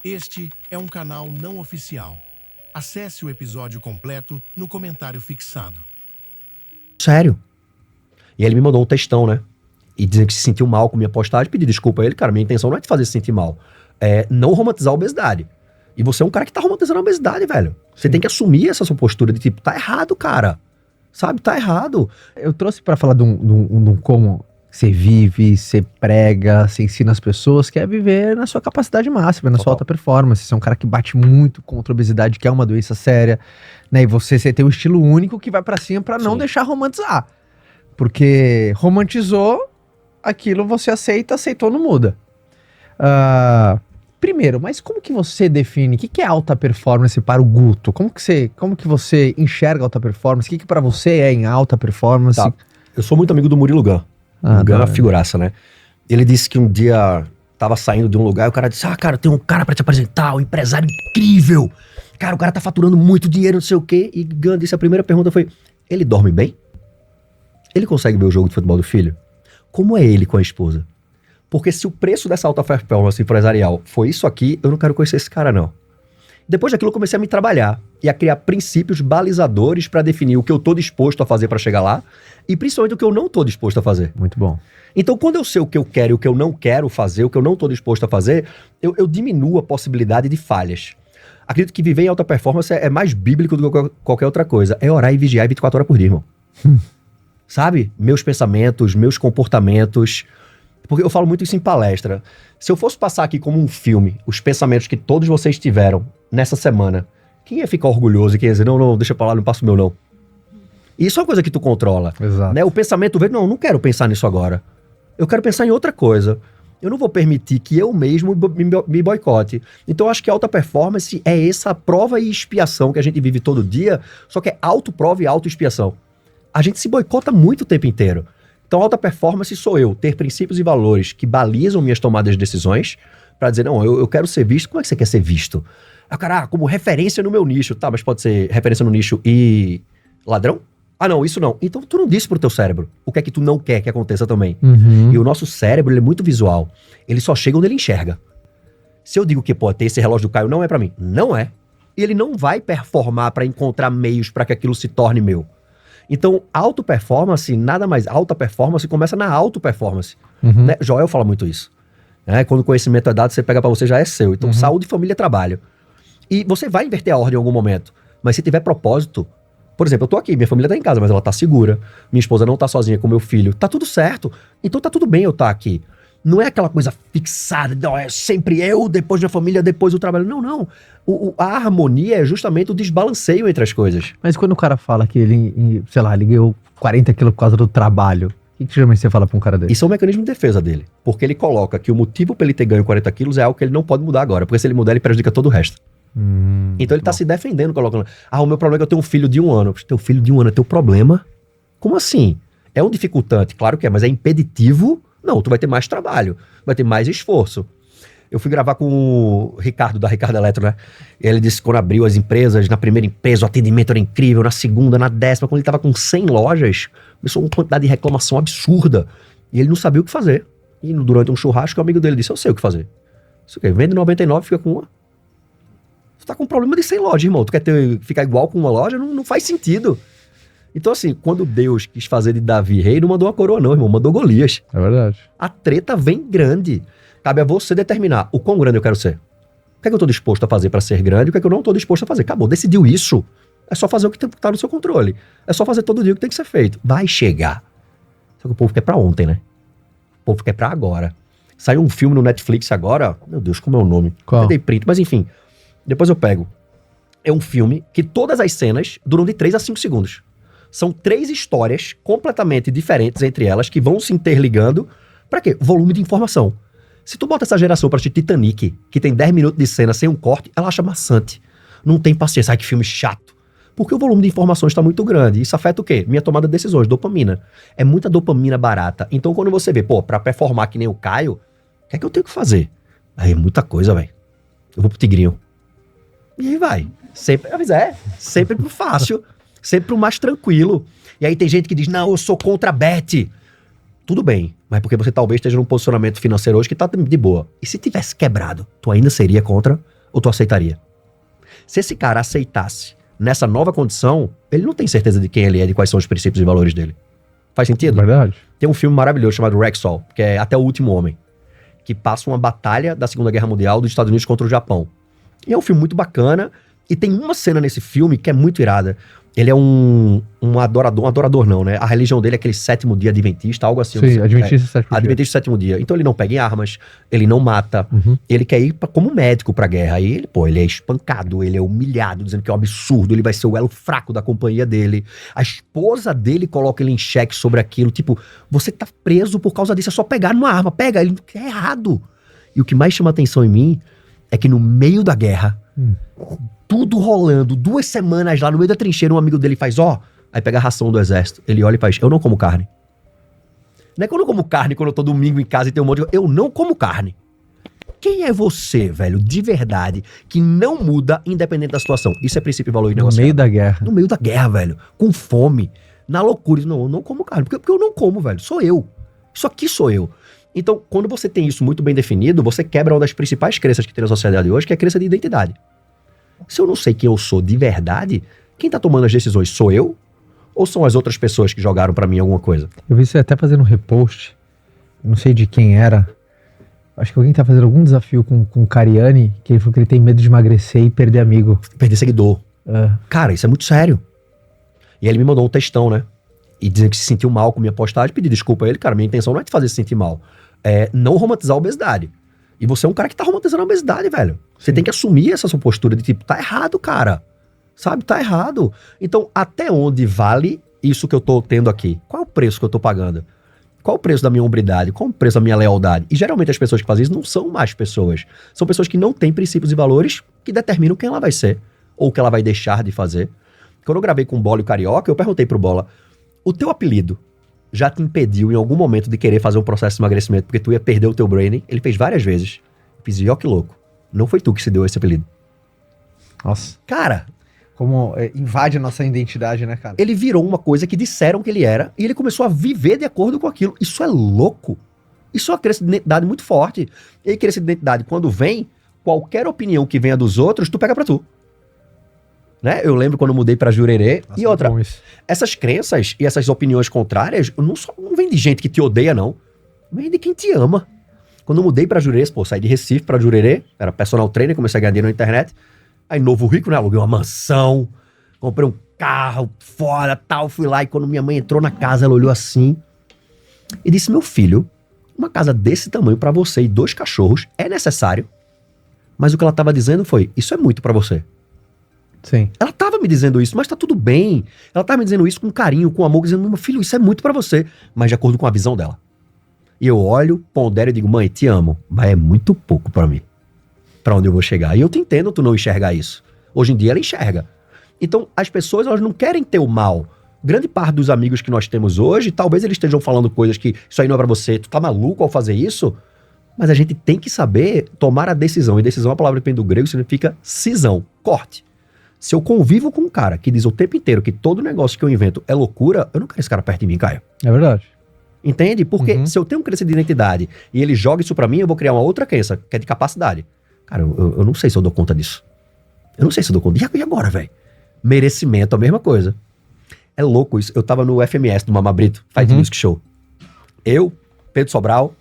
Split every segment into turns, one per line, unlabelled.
Este é um canal não oficial. Acesse o episódio completo no comentário fixado.
Sério. E ele me mandou um textão, né? E dizendo que se sentiu mal com minha postagem, pedi desculpa a ele. Cara, minha intenção não é te fazer se sentir mal. É não romantizar a obesidade. E você é um cara que tá romantizando a obesidade, velho. Você tem que assumir essa sua postura de tipo, tá errado, cara. Sabe, tá errado.
Eu trouxe pra falar de um como você vive, você prega, você ensina as pessoas, que é viver na sua capacidade máxima, na sua alta performance. Você é um cara que bate muito contra a obesidade, que é uma doença séria, né? E você tem um estilo único que vai pra cima pra não deixar romantizar. Porque romantizou, aquilo você aceita, aceitou, não muda. Primeiro, mas como que você define, o que é alta performance para o Guto? Como que você enxerga alta performance? O que pra você é em alta performance?
Tá. Eu sou muito amigo do Murilo Gun. O Gun é uma figuraça, né? Ele disse que um dia tava saindo de um lugar e o cara disse, cara, tem um cara pra te apresentar, um empresário incrível. Cara, o cara tá faturando muito dinheiro, não sei o quê. E Gun disse, a primeira pergunta foi, ele dorme bem? Ele consegue ver o jogo de futebol do filho? Como é ele com a esposa? Porque se o preço dessa alta performance empresarial foi isso aqui, eu não quero conhecer esse cara, não. Depois daquilo, eu comecei a me trabalhar e a criar princípios balizadores para definir o que eu tô disposto a fazer para chegar lá e principalmente o que eu não tô disposto a fazer.
Muito bom.
Então, quando eu sei o que eu quero e o que eu não quero fazer, o que eu não tô disposto a fazer, eu diminuo a possibilidade de falhas. Acredito que viver em alta performance é mais bíblico do que qualquer outra coisa. É orar e vigiar 24 horas por dia, irmão. Sabe? Meus pensamentos, meus comportamentos. Porque eu falo muito isso em palestra. Se eu fosse passar aqui como um filme, os pensamentos que todos vocês tiveram nessa semana, quem ia ficar orgulhoso e quem ia dizer, não, deixa pra lá, não passo o meu não. Isso é uma coisa que tu controla.
Exato.
Né? O pensamento veio, não quero pensar nisso agora. Eu quero pensar em outra coisa. Eu não vou permitir que eu mesmo me boicote. Então eu acho que alta performance é essa prova e expiação que a gente vive todo dia, só que é autoprova e autoexpiação. A gente se boicota muito o tempo inteiro. Então, alta performance sou eu, ter princípios e valores que balizam minhas tomadas de decisões para dizer, não, eu quero ser visto. Como é que você quer ser visto? Cara, como referência no meu nicho. Tá, mas pode ser referência no nicho e ladrão? Ah, não, isso não. Então, tu não disse pro teu cérebro o que é que tu não quer que aconteça também. E o nosso cérebro, ele é muito visual. Ele só chega onde ele enxerga. Se eu digo que, ter esse relógio do Caio não é pra mim. Não é. E ele não vai performar para encontrar meios para que aquilo se torne meu. Então, alta performance, nada mais. Alta performance começa na auto-performance. Né? Joel fala muito isso. Né? Quando o conhecimento é dado, você pega pra você, já é seu. Então, saúde, família, trabalho. E você vai inverter a ordem em algum momento. Mas se tiver propósito... Por exemplo, eu tô aqui, minha família tá em casa, mas ela tá segura. Minha esposa não tá sozinha com meu filho. Tá tudo certo. Então tá tudo bem eu estar aqui. Não é aquela coisa fixada, não, é sempre eu, depois minha família, depois o trabalho. Não. A harmonia é justamente o desbalanceio entre as coisas.
Mas quando o cara fala que ele, sei lá, ele ganhou 40 quilos por causa do trabalho, o que geralmente você fala pra um cara dele?
Isso é um mecanismo de defesa dele. Porque ele coloca que o motivo pra ele ter ganho 40 quilos é algo que ele não pode mudar agora. Porque se ele mudar, ele prejudica todo o resto. Então ele tá se defendendo, colocando... o meu problema é que eu tenho um filho de 1 ano. Teu filho de 1 ano é teu problema? Como assim? É um dificultante, claro que é, mas é impeditivo... Não, tu vai ter mais trabalho, vai ter mais esforço. Eu fui gravar com o Ricardo, da Ricardo Eletro, né? E ele disse que quando abriu as empresas, na primeira empresa o atendimento era incrível, na segunda, na 10ª, quando ele tava com 100 lojas, começou uma quantidade de reclamação absurda. E ele não sabia o que fazer. E durante um churrasco, o amigo dele disse, eu sei o que fazer. Isso aqui, vende 99, fica com uma. Tu tá com um problema de 100 lojas, irmão. Tu quer ficar igual com uma loja? Não faz sentido. Então, assim, quando Deus quis fazer de Davi rei, não mandou uma coroa não, irmão, mandou Golias.
É verdade.
A treta vem grande. Cabe a você determinar o quão grande eu quero ser. O que é que eu tô disposto a fazer para ser grande e o que é que eu não tô disposto a fazer. Acabou, decidiu isso. É só fazer o que tá no seu controle. É só fazer todo dia o que tem que ser feito. Vai chegar. Só que o povo quer pra ontem, né? O povo quer pra agora. Saiu um filme no Netflix agora, meu Deus, como é o nome?
Qual?
Eu dei print, mas enfim, depois eu pego. É um filme que todas as cenas duram de 3 a 5 segundos. São 3 histórias completamente diferentes entre elas, que vão se interligando. Pra quê? Volume de informação. Se tu bota essa geração pra assistir Titanic, que tem 10 minutos de cena sem um corte, ela acha maçante. Não tem paciência. Ai, que filme chato. Porque o volume de informações está muito grande. Isso afeta o quê? Minha tomada de decisões, dopamina. É muita dopamina barata. Então quando você vê, pra performar que nem o Caio, o que é que eu tenho que fazer? Aí é muita coisa, velho. Eu vou pro Tigrinho. E aí vai. Sempre pro fácil. Sempre pro mais tranquilo. E aí tem gente que diz, não, eu sou contra a Bet. Tudo bem, mas porque você talvez esteja num posicionamento financeiro hoje que tá de boa. E se tivesse quebrado, tu ainda seria contra? Ou tu aceitaria? Se esse cara aceitasse nessa nova condição, ele não tem certeza de quem ele é, de quais são os princípios e valores dele. Faz sentido?
Verdade.
Tem um filme maravilhoso chamado Rexall, que é Até o Último Homem, que passa uma batalha da Segunda Guerra Mundial dos Estados Unidos contra o Japão. E é um filme muito bacana, e tem uma cena nesse filme que é muito irada. Ele é um adorador não, né? A religião dele é aquele sétimo dia adventista, algo assim.
Sim, adventista sétimo dia.
Adventista sétimo dia. Então ele não pega em armas, ele não mata, ele quer ir como médico pra guerra. Aí ele é espancado, ele é humilhado, dizendo que é um absurdo, ele vai ser o elo fraco da companhia dele. A esposa dele coloca ele em xeque sobre aquilo, tipo, você tá preso por causa disso, é só pegar numa arma, pega, ele é errado. E o que mais chama atenção em mim é que no meio da guerra, tudo rolando, 2 semanas lá no meio da trincheira, um amigo dele faz, aí pega a ração do exército, ele olha e faz, eu não como carne. Não é que eu não como carne quando eu tô domingo em casa e tem um monte de... Eu não como carne. Quem é você, velho, de verdade, que não muda independente da situação? Isso é princípio e valor
No meio da guerra.
No meio da guerra, velho, com fome, na loucura. Não, eu não como carne, porque eu não como, velho, sou eu. Isso aqui sou eu. Então, quando você tem isso muito bem definido, você quebra uma das principais crenças que tem na sociedade hoje, que é a crença de identidade. Se eu não sei quem eu sou de verdade, quem tá tomando as decisões sou eu? Ou são as outras pessoas que jogaram pra mim alguma coisa?
Eu vi você até fazendo um repost, não sei de quem era. Acho que alguém tá fazendo algum desafio com o Cariani, que ele falou que ele tem medo de emagrecer e perder amigo.
Perder seguidor. Cara, isso é muito sério. E aí ele me mandou um textão, né? E dizendo que se sentiu mal com minha postagem, pedi desculpa a ele. Cara, minha intenção não é te fazer se sentir mal. É não romantizar a obesidade. E você é um cara que tá romantizando a obesidade, velho. Você tem que assumir essa sua postura de tipo, tá errado, cara. Sabe, tá errado. Então, até onde vale isso que eu tô tendo aqui? Qual é o preço que eu tô pagando? Qual é o preço da minha hombridade? Qual é o preço da minha lealdade? E geralmente as pessoas que fazem isso não são más pessoas. São pessoas que não têm princípios e valores que determinam quem ela vai ser. Ou o que ela vai deixar de fazer. Quando eu gravei com o Bola e o Carioca, eu perguntei pro Bola, o teu apelido já te impediu em algum momento de querer fazer um processo de emagrecimento porque tu ia perder o teu branding? Ele fez várias vezes. Eu fiz, ó que louco. Não foi tu que se deu esse apelido.
Nossa.
Cara...
Como invade a nossa identidade, né, cara?
Ele virou uma coisa que disseram que ele era e ele começou a viver de acordo com aquilo. Isso é louco. Isso é uma crença de identidade muito forte. E crença de identidade, quando vem, qualquer opinião que venha dos outros, tu pega pra tu. Né? Eu lembro quando eu mudei pra Jurerê.
Nossa,
e outra,
bom isso.
essas crenças e essas opiniões contrárias não vem de gente que te odeia, não. Vem de quem te ama. Quando eu mudei pra Jurerê, saí de Recife pra Jurerê, era personal trainer, comecei a ganhar dinheiro na internet. Aí, novo rico, né? Aluguei uma mansão, comprei um carro fora, tal. Fui lá e quando minha mãe entrou na casa, ela olhou assim e disse, meu filho, uma casa desse tamanho pra você e 2 cachorros é necessário. Mas o que ela tava dizendo foi, isso é muito pra você.
Sim.
Ela tava me dizendo isso, mas tá tudo bem. Ela tava me dizendo isso com carinho, com amor, dizendo, meu filho, isso é muito pra você. Mas de acordo com a visão dela. E eu olho, pondero e digo, mãe, te amo, mas é muito pouco pra mim. Pra onde eu vou chegar. E eu te entendo tu não enxergar isso. Hoje em dia ela enxerga. Então, as pessoas, elas não querem ter o mal. Grande parte dos amigos que nós temos hoje, talvez eles estejam falando coisas que isso aí não é pra você, tu tá maluco ao fazer isso? Mas a gente tem que saber tomar a decisão. E decisão, a palavra que vem do grego, significa cisão, corte. Se eu convivo com um cara que diz o tempo inteiro que todo negócio que eu invento é loucura, eu não quero esse cara perto de mim, Caio.
É verdade.
Entende? Porque se eu tenho crença de identidade e ele joga isso pra mim, eu vou criar uma outra crença, que é de capacidade. Cara, eu não sei se eu dou conta disso. Eu não sei se eu dou conta. E agora, velho? Merecimento, a mesma coisa. É louco isso. Eu tava no FMS, do Mama Brito, Fight Music Show. Eu, Pedro Sobral,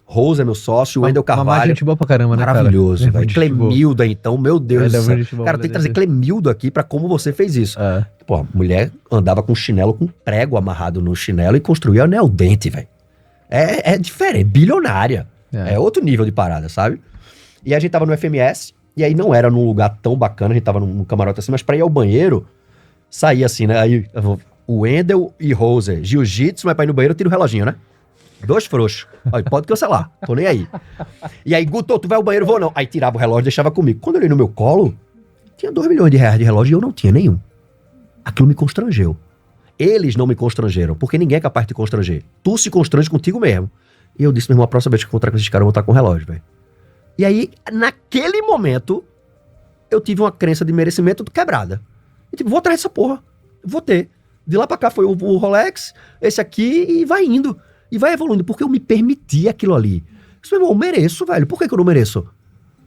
Rose é meu sócio, o Wendel Carvalho.
Uma gente boa pra caramba, né,
maravilhoso,
cara?
velho. Clemilda, então, meu Deus do céu.
Boa,
cara, tem que trazer Clemilda aqui pra como você fez isso.
É.
Pô, a mulher andava com chinelo, com prego amarrado no chinelo e construía anel dente, velho. É diferente, bilionária. É outro nível de parada, sabe? E a gente tava no FMS, e aí não era num lugar tão bacana, a gente tava num camarote assim, mas pra ir ao banheiro, saía assim, né? Aí o Wendel e Rose, jiu-jitsu, mas pra ir no banheiro eu tiro o reloginho, né? 2 frouxos. Aí, pode cancelar, tô nem aí. E aí, Guto, tu vai ao banheiro, vou não. Aí tirava o relógio e deixava comigo. Quando eu olhei no meu colo, tinha 2 milhões de reais de relógio e eu não tinha nenhum. Aquilo me constrangeu. Eles não me constrangeram, porque ninguém é capaz de te constranger. Tu se constrange contigo mesmo. E eu disse, meu irmão, a próxima vez que eu encontrar com esses caras, eu vou estar com o relógio, velho. E aí, naquele momento, eu tive uma crença de merecimento quebrada. E tipo, vou atrás dessa porra. Vou ter. De lá pra cá foi o Rolex, esse aqui, e vai indo. E vai evoluindo, porque eu me permiti aquilo ali. Eu disse, meu irmão, eu mereço, velho. Por que eu não mereço?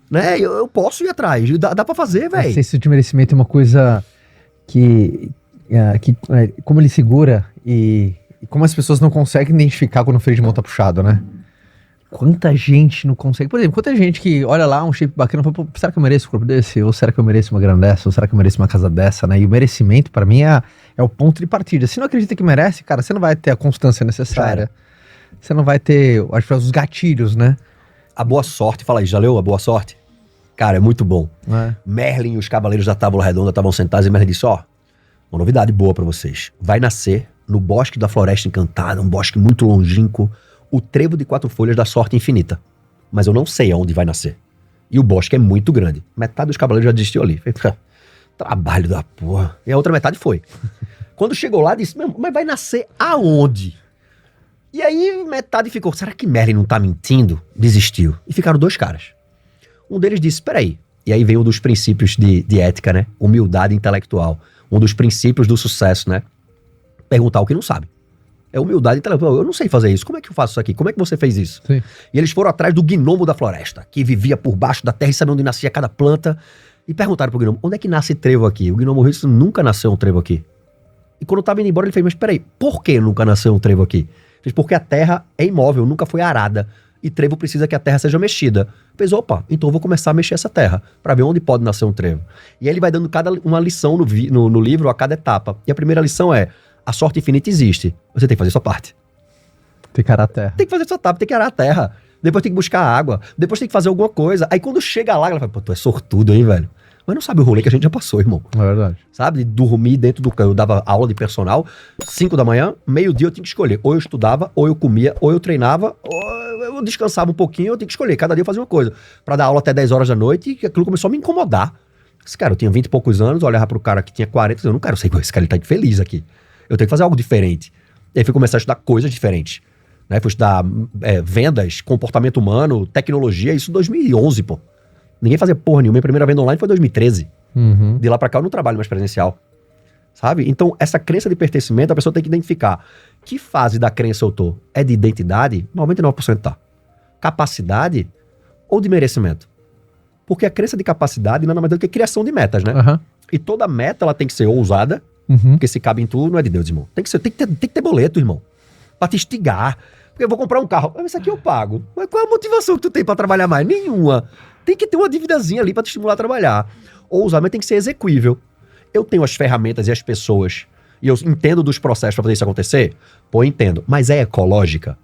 Né? Eu posso ir atrás, dá pra fazer, velho.
Senso de merecimento é uma coisa que como ele segura e como as pessoas não conseguem identificar quando o freio de mão tá puxado, né? Quanta gente não consegue. Por exemplo, quanta gente que olha lá um shape bacana e fala, pô, será que eu mereço um corpo desse? Ou será que eu mereço uma grana dessa? Ou será que eu mereço uma casa dessa, né? E o merecimento, pra mim, é o ponto de partida. Se não acredita que merece, cara, você não vai ter a constância necessária. Você não vai ter, acho que os gatilhos, né?
A boa sorte, fala aí, já leu a boa sorte? Cara, é muito bom.
É.
Merlin e os cavaleiros da Tábua Redonda estavam sentados e Merlin disse, ó, uma novidade boa pra vocês. Vai nascer no bosque da Floresta Encantada, um bosque muito longínquo, o trevo de 4 folhas da sorte infinita. Mas eu não sei aonde vai nascer. E o bosque é muito grande. Metade dos cavaleiros já desistiu ali. Trabalho da porra. E a outra metade foi. Quando chegou lá, disse, mas vai nascer aonde? E aí metade ficou, será que Merlin não tá mentindo? Desistiu. E ficaram 2 caras. Um deles disse, peraí. E aí veio um dos princípios de ética, né? Humildade intelectual. Um dos princípios do sucesso, né? Perguntar o que não sabe. É humildade intelectual. Eu não sei fazer isso. Como é que eu faço isso aqui? Como é que você fez isso?
Sim.
E eles foram atrás do gnomo da floresta, que vivia por baixo da terra e sabia onde nascia cada planta. E perguntaram pro gnomo, onde é que nasce trevo aqui? O gnomo disse, nunca nasceu um trevo aqui. E quando eu tava indo embora, ele fez, mas peraí, por que nunca nasceu um trevo aqui? Ele fez, porque a terra é imóvel, nunca foi arada. E trevo precisa que a terra seja mexida. Fez, opa, então eu vou começar a mexer essa terra, pra ver onde pode nascer um trevo. E aí ele vai dando uma lição no livro a cada etapa. E a primeira lição é, a sorte infinita existe, você tem que fazer sua parte.
Tem que arar a terra.
Tem que fazer sua etapa, tem que arar a terra. Depois tem que buscar água, depois tem que fazer alguma coisa. Aí quando chega lá, ela fala, pô, tu é sortudo, hein, velho? Mas não sabe o rolê que a gente já passou, irmão.
É verdade.
Sabe? De dormir dentro do... Eu dava aula de personal, 5 da manhã, meio-dia eu tinha que escolher. Ou eu estudava, ou eu comia, ou eu treinava, ou eu descansava um pouquinho, eu tinha que escolher. Cada dia eu fazia uma coisa. Pra dar aula até 10 horas da noite, e aquilo começou a me incomodar. Esse cara, eu tinha 20 e poucos anos, eu olhava pro cara que tinha 40, eu não quero ser igual esse cara, ele tá infeliz aqui. Eu tenho que fazer algo diferente. E aí fui começar a estudar coisas diferentes. Né? Fui estudar vendas, comportamento humano, tecnologia, isso em 2011, pô. Ninguém fazia porra nenhuma. Minha primeira venda online foi em 2013.
Uhum.
De lá pra cá eu não trabalho mais presencial. Sabe? Então, essa crença de pertencimento, a pessoa tem que identificar. Que fase da crença eu tô? É de identidade? 99% tá. Capacidade ou de merecimento? Porque a crença de capacidade nada mais do que criação de metas, né?
Uhum.
E toda meta, ela tem que ser ousada,
Uhum.
porque se cabe em tu, não é de Deus, irmão. Tem que ter boleto, irmão. Pra te instigar. Porque eu vou comprar um carro. Mas isso aqui eu pago. Mas qual é a motivação que tu tem pra trabalhar mais? Nenhuma. Tem que ter uma dívidazinha ali pra te estimular a trabalhar. Ousamento tem que ser execuível. Eu tenho as ferramentas e as pessoas, e eu entendo dos processos pra fazer isso acontecer? Pô, entendo. Mas é ecológica?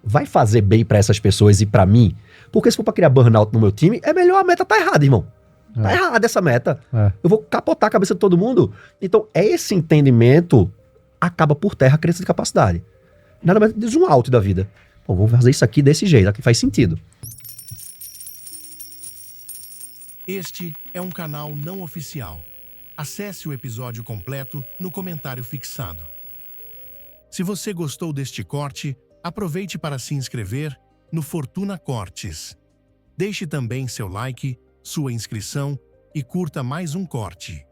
Vai fazer bem pra essas pessoas e pra mim? Porque se for pra criar burnout no meu time, é melhor a meta tá errada, irmão. Tá errada essa meta. Eu vou capotar a cabeça de todo mundo. Então, esse entendimento acaba por terra a crença de capacidade. Nada mais de zoom out da vida. Pô, vou fazer isso aqui desse jeito, aqui faz sentido.
Este é um canal não oficial. Acesse o episódio completo no comentário fixado. Se você gostou deste corte, aproveite para se inscrever no Fortuna Cortes. Deixe também seu like, sua inscrição e curta mais um corte.